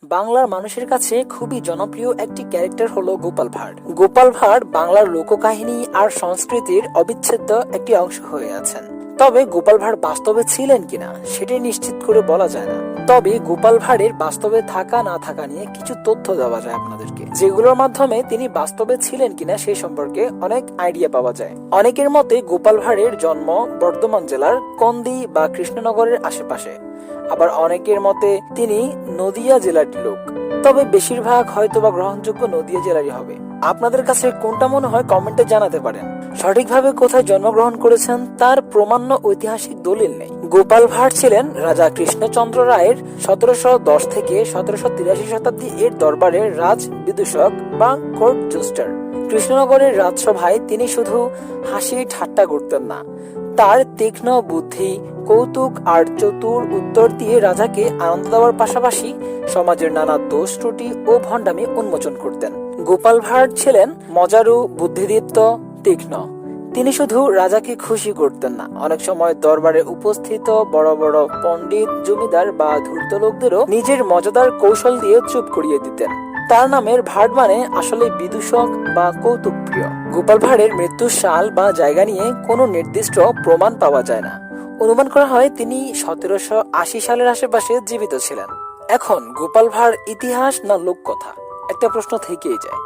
বাংলার মানুষের কাছে খুবই জনপ্রিয় একটি ক্যারেক্টার হলো গোপাল ভাঁড়। গোপাল ভাঁড় বাংলার লোককাহিনী আর সংস্কৃতির অবিচ্ছেদ্য একটি অংশ হয়ে আছেন। তবে গোপাল ভাঁড় বাস্তবে ছিলেন কিনা সেটি নিশ্চিত করে বলা যায় না। তবে গোপাল ভাঁড়ের বাস্তবে থাকা না থাকা নিয়ে কিছু তথ্য দেওয়া যায় আপনাদেরকে, যেগুলোর মাধ্যমে তিনি বাস্তবে ছিলেন কিনা সেই সম্পর্কে অনেক আইডিয়া পাওয়া যায়। অনেকের মতে গোপাল ভাঁড়ের জন্ম বর্ধমান জেলার কন্দি বা কৃষ্ণনগরের আশেপাশে, আবার অনেকের মতে তিনি নদিয়া জেলার লোক। তবে বেশিরভাগ হয়তোবা গ্রহণযোগ্য নদিয়া জেলারই হবে। আপনাদের কাছে কোনটা মনে হয় কমেন্টে জানাতে পারেন। সঠিকভাবে কোথায় জন্মগ্রহণ করেছেন তার প্রমাণ্য ঐতিহাসিক দলিল নেই। গোপাল ভাঁড় ছিলেন রাজা কৃষ্ণচন্দ্র রায়ের 1710 থেকে 1783 শতাব্দী এর দরবারের রাজ বিদূষক বা কোর্ট জোস্টার। কৃষ্ণনগরের রাজসভায় তিনি শুধু হাসি ঠাট্টা করতেন না, তার তীক্ষ্ণ বুদ্ধি, কৌতুক আর চতুর উত্তর দিয়ে রাজাকে আনন্দ দেওয়ার পাশাপাশি সমাজের নানা দোষ ত্রুটি ও ভণ্ডামি উন্মোচন করতেন। গোপাল ভাঁড় ছিলেন মজারু, বুদ্ধিদীপ্ত, তীক্ষ্ণ। তিনি শুধু রাজাকে খুশি করতেন না, অনেক সময় দরবারে উপস্থিত বড় বড় পণ্ডিত, জমিদার বা ধূর্ত লোকদেরও নিজের মজাদার কৌশল দিয়ে চুপ করিয়ে দিতেন। তার নামের ভাঁড় মানে আসলে বিদূষক বা কৌতুক প্রিয়। গোপাল ভাঁড়ের মৃত্যুর সাল বা জায়গা নিয়ে কোনো নির্দিষ্ট প্রমাণ পাওয়া যায় না। অনুমান করা হয় তিনি 1780 সালের আশেপাশে জীবিত ছিলেন। এখন গোপাল ভাঁড় ইতিহাস না লোককথা, একটা প্রশ্ন থেকেই যায়।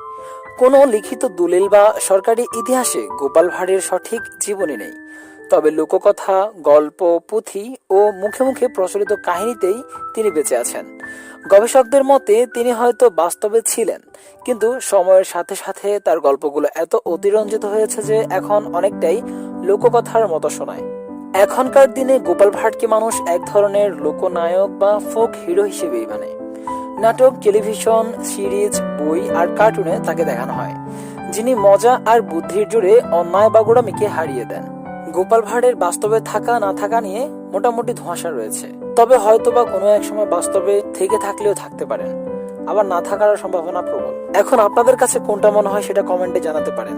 কোনো লিখিত দলিল বা সরকারি ইতিহাসে গোপাল ভাঁড়ের সঠিক জীবনী নেই। তবে লোককথা, গল্প, পুঁথি ও মুখে মুখে প্রচলিত কাহিনীতেই তিনি বেঁচে আছেন। গবেষকদের মতে তিনি হয়তো বাস্তবে ছিলেন, কিন্তু সময়ের সাথে সাথে তার গল্পগুলো এত অতিরঞ্জিত হয়েছে যে এখন অনেকটাই লোককথার মতো শোনায়। এখনকার দিনে গোপাল ভাঁড়কে মানুষ এক ধরনের লোকনায়ক বা ফোক হিরো হিসেবেই মানে। নাটক, টেলিভিশন সিরিজ, বই আর কার্টুনে তাকে দেখানো হয়, যিনি মজা আর বুদ্ধির জোরে অন্যায় বা গোড়ামিকে হারিয়ে দেন। গোপাল ভাঁড়ের বাস্তবে থাকা না থাকা নিয়ে মোটামুটি ধোঁয়াশা রয়েছে। তবে হয়তোবা কোনো এক সময় বাস্তবে থেকে থাকলেও থাকতে পারেন, আবার না থাকার সম্ভাবনা প্রবল। এখন আপনাদের কাছে কোনটা মনে হয় সেটা কমেন্টে জানাতে পারেন।